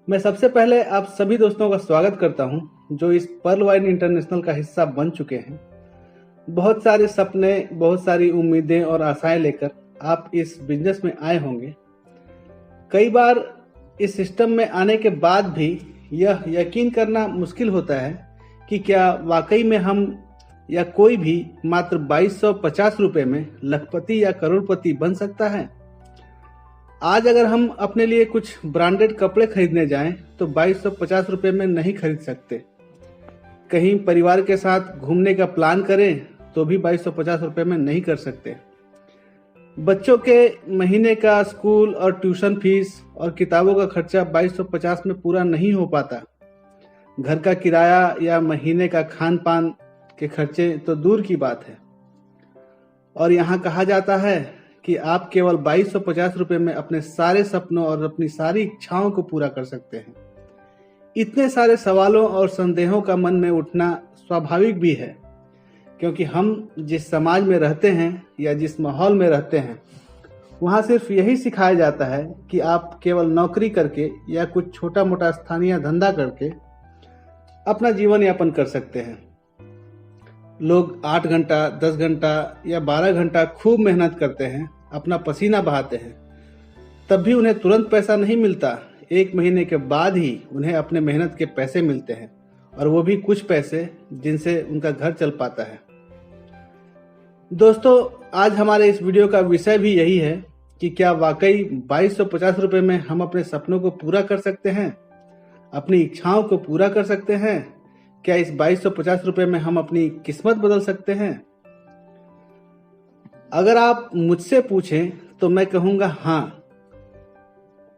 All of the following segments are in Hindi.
मैं सबसे पहले आप सभी दोस्तों का स्वागत करता हूं जो इस पर्ल वाइन इंटरनेशनल का हिस्सा बन चुके हैं। बहुत सारे सपने, बहुत सारी उम्मीदें और आशाएं लेकर आप इस बिजनेस में आए होंगे। कई बार इस सिस्टम में आने के बाद भी यह यकीन करना मुश्किल होता है कि क्या वाकई में हम या कोई भी मात्र 2250 रुपये में लखपति या करोड़पति बन सकता है। आज अगर हम अपने लिए कुछ ब्रांडेड कपड़े खरीदने जाएं तो 2250 रुपये में नहीं खरीद सकते। कहीं परिवार के साथ घूमने का प्लान करें तो भी 2250 रुपये में नहीं कर सकते। बच्चों के महीने का स्कूल और ट्यूशन फीस और किताबों का खर्चा 2250 में पूरा नहीं हो पाता। घर का किराया या महीने का खान पान के खर्चे तो दूर की बात है। और यहाँ कहा जाता है कि आप केवल 2250 रुपये में अपने सारे सपनों और अपनी सारी इच्छाओं को पूरा कर सकते हैं। इतने सारे सवालों और संदेहों का मन में उठना स्वाभाविक भी है, क्योंकि हम जिस समाज में रहते हैं या जिस माहौल में रहते हैं वहाँ सिर्फ यही सिखाया जाता है कि आप केवल नौकरी करके या कुछ छोटा मोटा स्थानीय धंधा करके अपना जीवन यापन कर सकते हैं। लोग 8 घंटा, 10 घंटा या 12 घंटा खूब मेहनत करते हैं, अपना पसीना बहाते हैं, तब भी उन्हें तुरंत पैसा नहीं मिलता। 1 महीने के बाद ही उन्हें अपने मेहनत के पैसे मिलते हैं, और वो भी कुछ पैसे जिनसे उनका घर चल पाता है। दोस्तों, आज हमारे इस वीडियो का विषय भी यही है कि क्या वाकई 2250 रुपये में हम अपने सपनों को पूरा कर सकते हैं, अपनी इच्छाओं को पूरा कर सकते हैं। क्या इस 2250 रुपये में हम अपनी किस्मत बदल सकते हैं? अगर आप मुझसे पूछें तो मैं कहूंगा हाँ,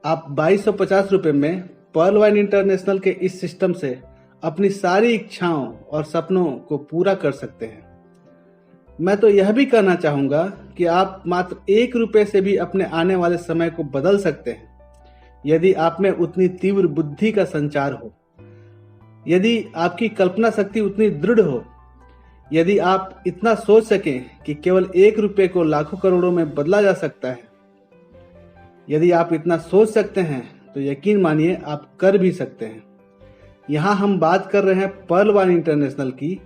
आप 2250 रुपये में पर्ल वाइन इंटरनेशनल के इस सिस्टम से अपनी सारी इच्छाओं और सपनों को पूरा कर सकते हैं। मैं तो यह भी कहना चाहूंगा कि आप मात्र 1 रुपये से भी अपने आने वाले समय को बदल सकते हैं, यदि आप में उतनी तीव्र बुद्धि का संचार हो, यदि आपकी कल्पना शक्ति उतनी दृढ़ हो, यदि आप इतना सोच सकें कि केवल 1 रुपये को लाखों करोड़ों में बदला जा सकता है। यदि आप इतना सोच सकते हैं तो यकीन मानिए आप कर भी सकते हैं। यहाँ हम बात कर रहे हैं पर्ल वाइन इंटरनेशनल की,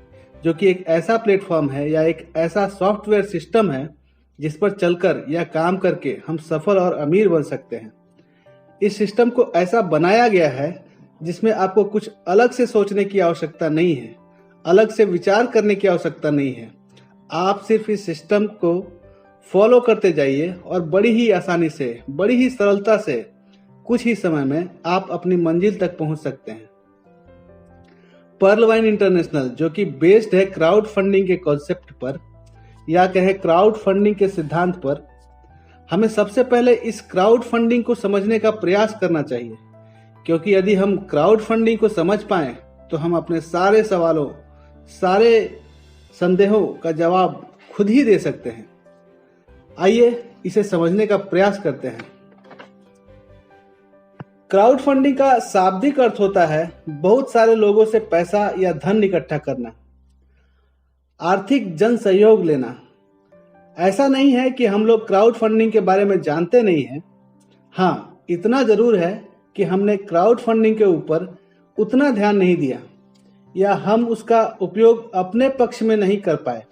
जो कि एक ऐसा प्लेटफॉर्म है या एक ऐसा सॉफ्टवेयर सिस्टम है जिस पर चलकर या काम करके हम सफल और अमीर बन सकते हैं। इस सिस्टम को ऐसा बनाया गया है जिसमें आपको कुछ अलग से सोचने की आवश्यकता नहीं है, अलग से विचार करने की आवश्यकता नहीं है। आप सिर्फ इस सिस्टम को फॉलो करते जाइए और बड़ी ही आसानी से, बड़ी ही सरलता से कुछ ही समय में आप अपनी मंजिल तक पहुंच सकते हैं। पर्ल वाइन इंटरनेशनल, जो कि बेस्ड है क्राउड फंडिंग के कॉन्सेप्ट पर या कहे क्राउड फंडिंग के सिद्धांत पर, हमें सबसे पहले इस क्राउड फंडिंग को समझने का प्रयास करना चाहिए, क्योंकि यदि हम क्राउड फंडिंग को समझ पाएं तो हम अपने सारे सवालों, सारे संदेहों का जवाब खुद ही दे सकते हैं। आइए इसे समझने का प्रयास करते हैं। क्राउड फंडिंग का शाब्दिक अर्थ होता है बहुत सारे लोगों से पैसा या धन इकट्ठा करना, आर्थिक जन सहयोग लेना। ऐसा नहीं है कि हम लोग क्राउड फंडिंग के बारे में जानते नहीं हैं। हाँ, इतना जरूर है कि हमने क्राउड फंडिंग के ऊपर उतना ध्यान नहीं दिया या हम उसका उपयोग अपने पक्ष में नहीं कर पाए।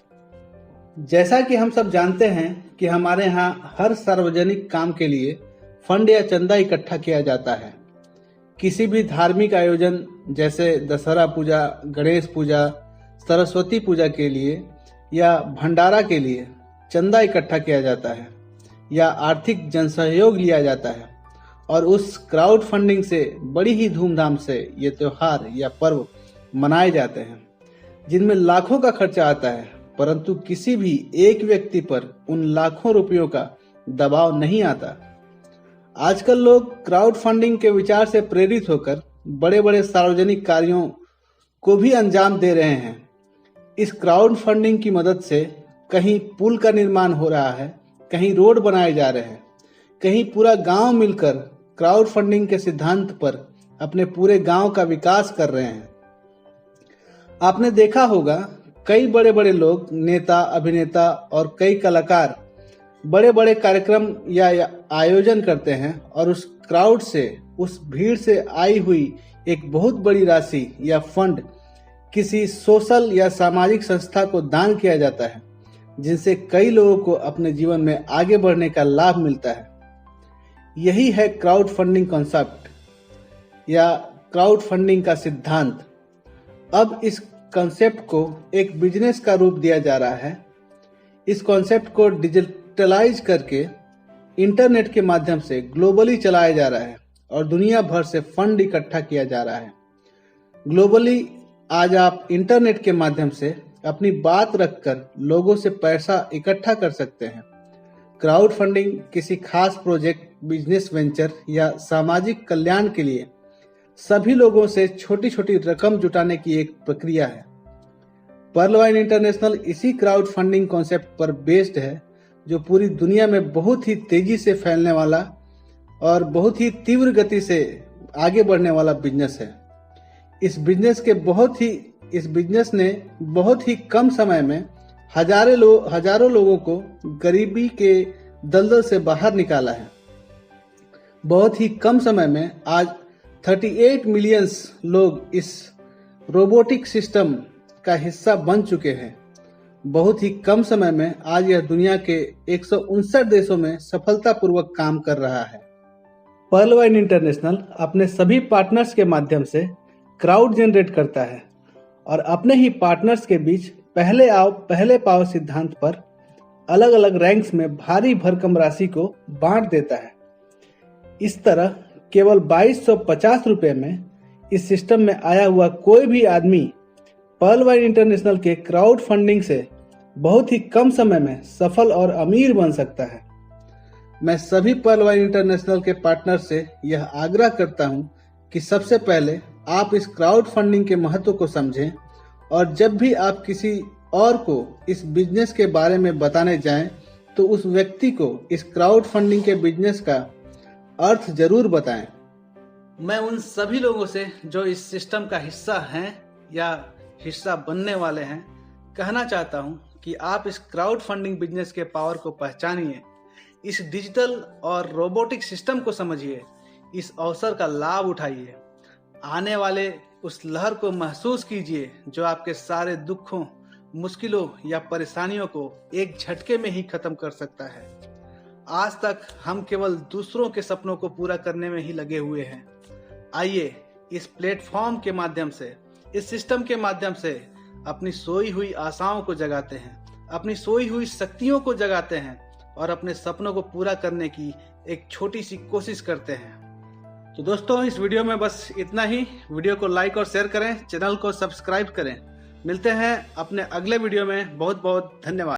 जैसा कि हम सब जानते हैं कि हमारे यहाँ हर सार्वजनिक काम के लिए फंड या चंदा इकट्ठा किया जाता है। किसी भी धार्मिक आयोजन जैसे दशहरा पूजा, गणेश पूजा, सरस्वती पूजा के लिए या भंडारा के लिए चंदा इकट्ठा किया जाता है या आर्थिक जनसहयोग लिया जाता है, और उस क्राउड फंडिंग से बड़ी ही धूमधाम से ये त्योहार या पर्व मनाए जाते हैं, जिनमें लाखों का खर्चा आता है, परंतु किसी भी एक व्यक्ति पर उन लाखों रुपयों का दबाव नहीं आता। आजकल लोग क्राउड फंडिंग के विचार से प्रेरित होकर बड़े बड़े सार्वजनिक कार्यों को भी अंजाम दे रहे हैं। इस क्राउड फंडिंग की मदद से कहीं पुल का निर्माण हो रहा है, कहीं रोड बनाए जा रहे हैं, कहीं पूरा गांव मिलकर क्राउड फंडिंग के सिद्धांत पर अपने पूरे गांव का विकास कर रहे हैं। आपने देखा होगा कई बड़े बड़े लोग, नेता, अभिनेता और कई कलाकार बड़े बड़े कार्यक्रम या आयोजन करते हैं और उस क्राउड से, उस भीड़ से आई हुई एक बहुत बड़ी राशि या फंड किसी सोशल या सामाजिक संस्था को दान किया जाता है, जिनसे कई लोगों को अपने जीवन में आगे बढ़ने का लाभ मिलता है। यही है क्राउड फंडिंग कॉन्सेप्ट या क्राउड फंडिंग का सिद्धांत। अब इस कॉन्सेप्ट को एक बिजनेस का रूप दिया जा रहा है। इस कॉन्सेप्ट को डिजिटलाइज करके इंटरनेट के माध्यम से ग्लोबली चलाया जा रहा है और दुनिया भर से फंड इकट्ठा किया जा रहा है। ग्लोबली आज आप इंटरनेट के माध्यम से अपनी बात रखकर लोगों से पैसा इकट्ठा कर सकते हैं। क्राउड फंडिंग किसी खास प्रोजेक्ट, बिजनेस वेंचर या सामाजिक कल्याण के लिए सभी लोगों से छोटी छोटी रकम जुटाने की एक प्रक्रिया है। पर्ल वाइन इंटरनेशनल इसी क्राउड फंडिंग कॉन्सेप्ट पर बेस्ड है, जो पूरी दुनिया में बहुत ही तेजी से फैलने वाला और बहुत ही तीव्र गति से आगे बढ़ने वाला बिजनेस है। इस बिजनेस ने बहुत ही कम समय में हजारों लोगों को गरीबी के दलदल से बाहर निकाला है। बहुत ही कम समय में आज 38 मिलियन लोग इस रोबोटिक सिस्टम का हिस्सा बन चुके हैं। बहुत ही कम समय में आज यह दुनिया के 159 देशों में सफलतापूर्वक काम कर रहा है। पर्ल वाइन इंटरनेशनल अपने सभी पार्टनर्स के माध्यम से क्राउड जनरेट करता है और अपने ही पार्टनर्स के बीच पहले आओ पहले पाओ सिद्धांत पर अलग अलग रैंक्स में भारी भरकम राशि को बांट देता है। इस तरह केवल 2250 रुपए में इस सिस्टम में आया हुआ कोई भी आदमी पर्ल वाइन इंटरनेशनल के क्राउड फंडिंग से बहुत ही कम समय में सफल और अमीर बन सकता है। मैं सभी पर्ल वाइन इंटरनेशनल के पार्टनर से यह आग्रह करता हूं कि सबसे पहले आप इस क्राउड फंडिंग के महत्व को समझें और जब भी आप किसी और को इस बिजनेस के बारे में बताने जाएं तो उस व्यक्ति को इस क्राउड फंडिंग के बिजनेस का अर्थ जरूर बताएं। मैं उन सभी लोगों से जो इस सिस्टम का हिस्सा हैं या हिस्सा बनने वाले हैं कहना चाहता हूं कि आप इस क्राउड फंडिंग बिजनेस के पावर को पहचानिए, इस डिजिटल और रोबोटिक सिस्टम को समझिए, इस अवसर का लाभ उठाइए, आने वाले उस लहर को महसूस कीजिए जो आपके सारे दुखों, मुश्किलों या परेशानियों को एक झटके में ही खत्म कर सकता है। आज तक हम केवल दूसरों के सपनों को पूरा करने में ही लगे हुए हैं। आइए इस प्लेटफॉर्म के माध्यम से, इस सिस्टम के माध्यम से अपनी सोई हुई आशाओं को जगाते हैं, अपनी सोई हुई शक्तियों को जगाते हैं और अपने सपनों को पूरा करने की एक छोटी सी कोशिश करते हैं। तो दोस्तों, इस वीडियो में बस इतना ही। वीडियो को लाइक और शेयर करें, चैनल को सब्सक्राइब करें। मिलते हैं अपने अगले वीडियो में। बहुत बहुत धन्यवाद।